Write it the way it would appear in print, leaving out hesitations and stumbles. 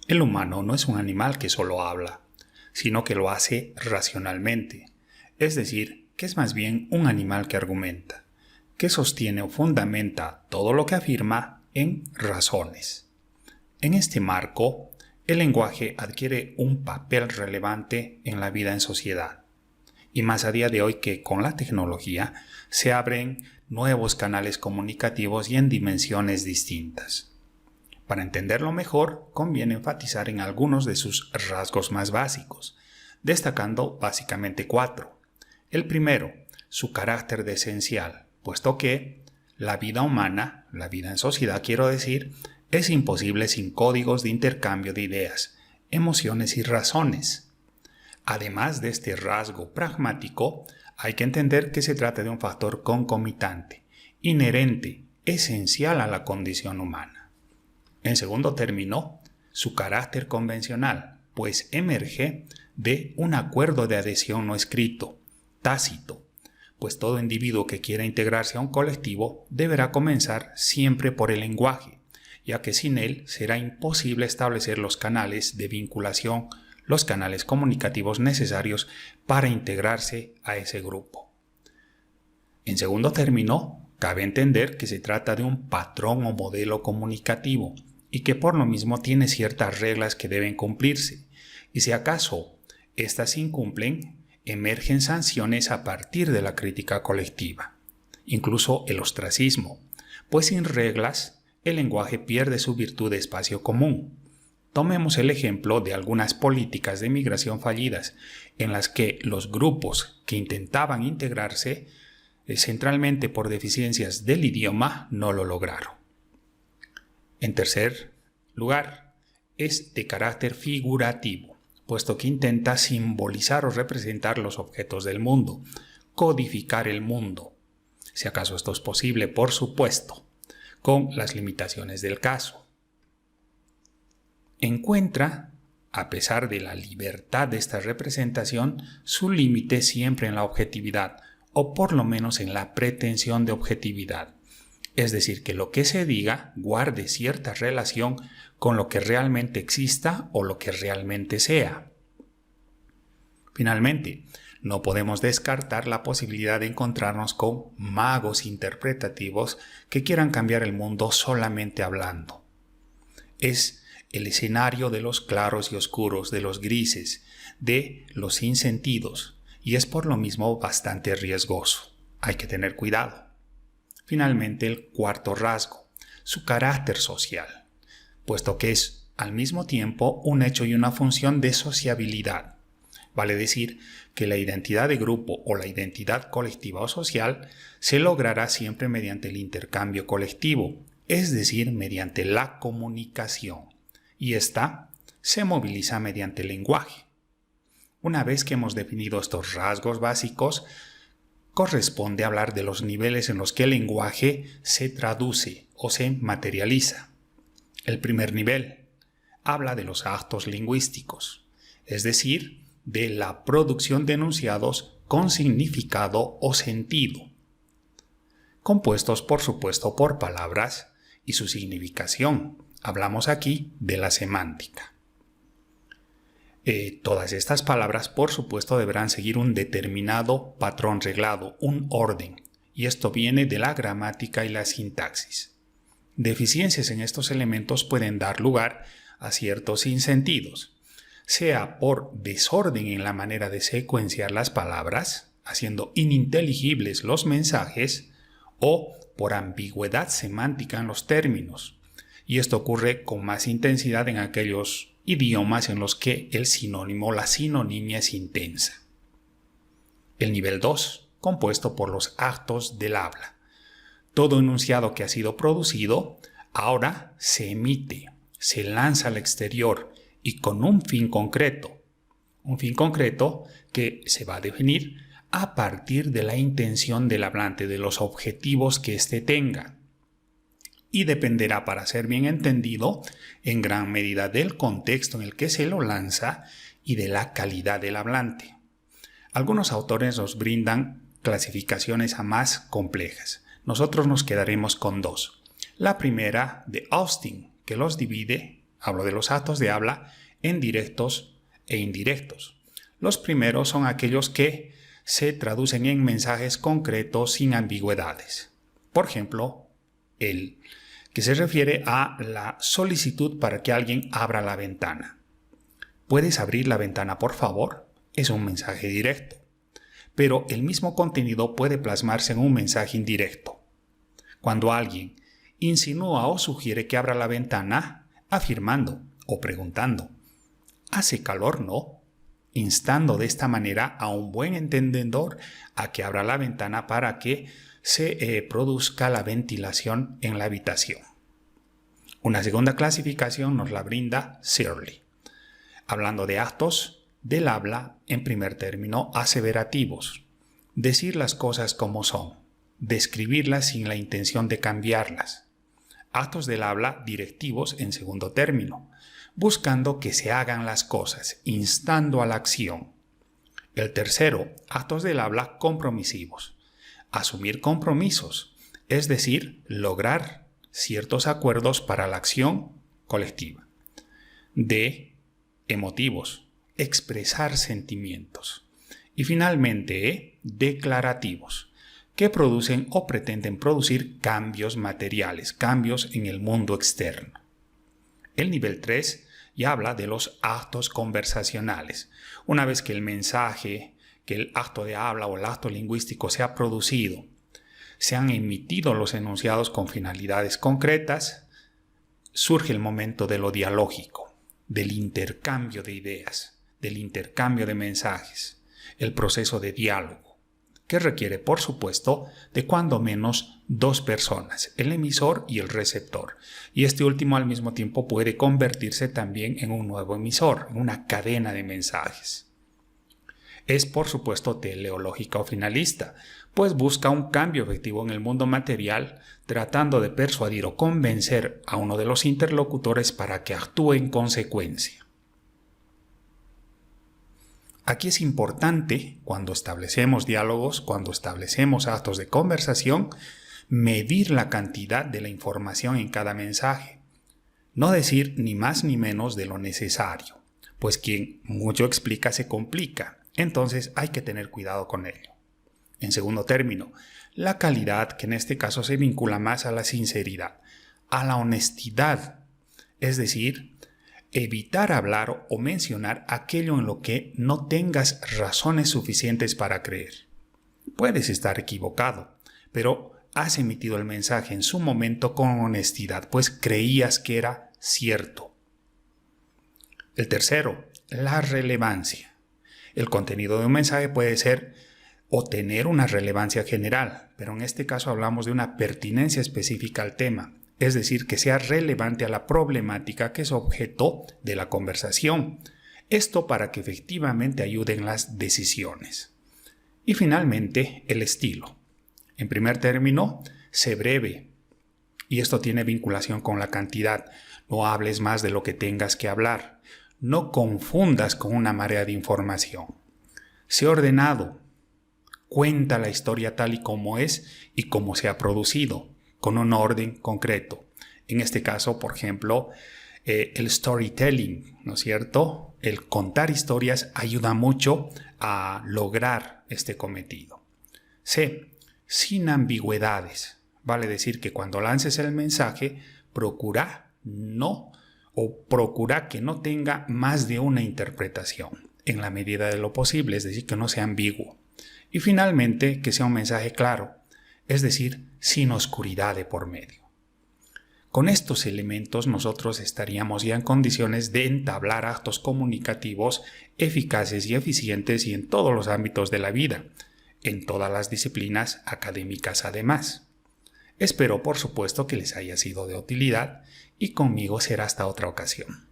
El humano no es un animal que solo habla, sino que lo hace racionalmente, es decir, que es más bien un animal que argumenta, que sostiene o fundamenta todo lo que afirma en razones. En este marco, el lenguaje adquiere un papel relevante en la vida en sociedad, y más a día de hoy que con la tecnología se abren nuevos canales comunicativos y en dimensiones distintas. Para entenderlo mejor, conviene enfatizar en algunos de sus rasgos más básicos, destacando básicamente 4. El primero, su carácter de esencial, puesto que la vida humana, la vida en sociedad quiero decir, es imposible sin códigos de intercambio de ideas, emociones y razones. Además de este rasgo pragmático, hay que entender que se trata de un factor concomitante, inherente, esencial a la condición humana. En segundo término, su carácter convencional, pues emerge de un acuerdo de adhesión no escrito, tácito, pues todo individuo que quiera integrarse a un colectivo deberá comenzar siempre por el lenguaje, ya que sin él será imposible establecer los canales de vinculación, los canales comunicativos necesarios para integrarse a ese grupo. En segundo término, cabe entender que se trata de un patrón o modelo comunicativo y que por lo mismo tiene ciertas reglas que deben cumplirse, y si acaso éstas se incumplen, emergen sanciones a partir de la crítica colectiva, incluso el ostracismo, pues sin reglas el lenguaje pierde su virtud de espacio común. Tomemos el ejemplo de algunas políticas de migración fallidas, en las que los grupos que intentaban integrarse centralmente por deficiencias del idioma no lo lograron. En tercer lugar, es de carácter figurativo, puesto que intenta simbolizar o representar los objetos del mundo, codificar el mundo, si acaso esto es posible, por supuesto, con las limitaciones del caso. Encuentra, a pesar de la libertad de esta representación, su límite siempre en la objetividad, o por lo menos en la pretensión de objetividad. Es decir, que lo que se diga guarde cierta relación con lo que realmente exista o lo que realmente sea. Finalmente, no podemos descartar la posibilidad de encontrarnos con magos interpretativos que quieran cambiar el mundo solamente hablando. Es el escenario de los claros y oscuros, de los grises, de los sinsentidos, y es por lo mismo bastante riesgoso. Hay que tener cuidado. Finalmente, el cuarto rasgo, su carácter social, puesto que es al mismo tiempo un hecho y una función de sociabilidad. Vale decir que la identidad de grupo o la identidad colectiva o social se logrará siempre mediante el intercambio colectivo, es decir, mediante la comunicación, y ésta se moviliza mediante el lenguaje. Una vez que hemos definido estos rasgos básicos, corresponde hablar de los niveles en los que el lenguaje se traduce o se materializa. El primer nivel habla de los actos lingüísticos, es decir, de la producción de enunciados con significado o sentido, compuestos por supuesto por palabras y su significación. Hablamos aquí de la semántica. Todas estas palabras, por supuesto, deberán seguir un determinado patrón reglado, un orden, y esto viene de la gramática y la sintaxis. Deficiencias en estos elementos pueden dar lugar a ciertos sinsentidos, sea por desorden en la manera de secuenciar las palabras, haciendo ininteligibles los mensajes, o por ambigüedad semántica en los términos, y esto ocurre con más intensidad en aquellos idiomas en los que el sinónimo o la sinonimia es intensa. El nivel 2, compuesto por los actos del habla. Todo enunciado que ha sido producido ahora se emite, se lanza al exterior y con un fin concreto que se va a definir a partir de la intención del hablante, de los objetivos que éste tenga. Y dependerá, para ser bien entendido, en gran medida del contexto en el que se lo lanza y de la calidad del hablante. Algunos autores nos brindan clasificaciones a más complejas. Nosotros nos quedaremos con 2. La primera de Austin, que los divide Hablo de los actos de habla en directos e indirectos. Los primeros son aquellos que se traducen en mensajes concretos sin ambigüedades. Por ejemplo, el que se refiere a la solicitud para que alguien abra la ventana. ¿Puedes abrir la ventana, por favor? Es un mensaje directo. Pero el mismo contenido puede plasmarse en un mensaje indirecto. Cuando alguien insinúa o sugiere que abra la ventana, afirmando o preguntando, ¿hace calor, no? Instando de esta manera a un buen entendedor a que abra la ventana para que se produzca la ventilación en la habitación. Una segunda clasificación nos la brinda Searle, hablando de actos del habla, en primer término, aseverativos, decir las cosas como son, describirlas sin la intención de cambiarlas. Actos del habla directivos, en segundo término, buscando que se hagan las cosas, instando a la acción. El tercero, actos del habla compromisivos, asumir compromisos, es decir, lograr ciertos acuerdos para la acción colectiva. D, emotivos, expresar sentimientos. Y finalmente, declarativos, que producen o pretenden producir cambios materiales, cambios en el mundo externo. El nivel 3 ya habla de los actos conversacionales. Una vez que el mensaje, que el acto de habla o el acto lingüístico se ha producido, se han emitido los enunciados con finalidades concretas, surge el momento de lo dialógico, del intercambio de ideas, del intercambio de mensajes, el proceso de diálogo, que requiere, por supuesto, de cuando menos dos personas, el emisor y el receptor. Y este último al mismo tiempo puede convertirse también en un nuevo emisor, en una cadena de mensajes. Es, por supuesto, teleológica o finalista, pues busca un cambio efectivo en el mundo material, tratando de persuadir o convencer a uno de los interlocutores para que actúe en consecuencia. Aquí es importante, cuando establecemos diálogos, cuando establecemos actos de conversación, medir la cantidad de la información en cada mensaje. No decir ni más ni menos de lo necesario, pues quien mucho explica se complica, entonces hay que tener cuidado con ello. En segundo término, la calidad, que en este caso se vincula más a la sinceridad, a la honestidad, es decir, evitar hablar o mencionar aquello en lo que no tengas razones suficientes para creer. Puedes estar equivocado, pero has emitido el mensaje en su momento con honestidad, pues creías que era cierto. El tercero, la relevancia. El contenido de un mensaje puede ser o tener una relevancia general, pero en este caso hablamos de una pertinencia específica al tema. Es decir, que sea relevante a la problemática que es objeto de la conversación. Esto para que efectivamente ayuden las decisiones. Y finalmente, el estilo. En primer término, sé breve. Y esto tiene vinculación con la cantidad. No hables más de lo que tengas que hablar. No confundas con una marea de información. Sé ordenado. Cuenta la historia tal y como es y cómo se ha producido, con un orden concreto. En este caso, por ejemplo, el storytelling, ¿no es cierto? El contar historias ayuda mucho a lograr este cometido. C, sin ambigüedades. Vale decir que cuando lances el mensaje, procura que no tenga más de una interpretación, en la medida de lo posible, es decir, que no sea ambiguo. Y finalmente, que sea un mensaje claro, es decir, sin oscuridad de por medio. Con estos elementos nosotros estaríamos ya en condiciones de entablar actos comunicativos eficaces y eficientes y en todos los ámbitos de la vida, en todas las disciplinas académicas además. Espero, por supuesto, que les haya sido de utilidad y conmigo será hasta otra ocasión.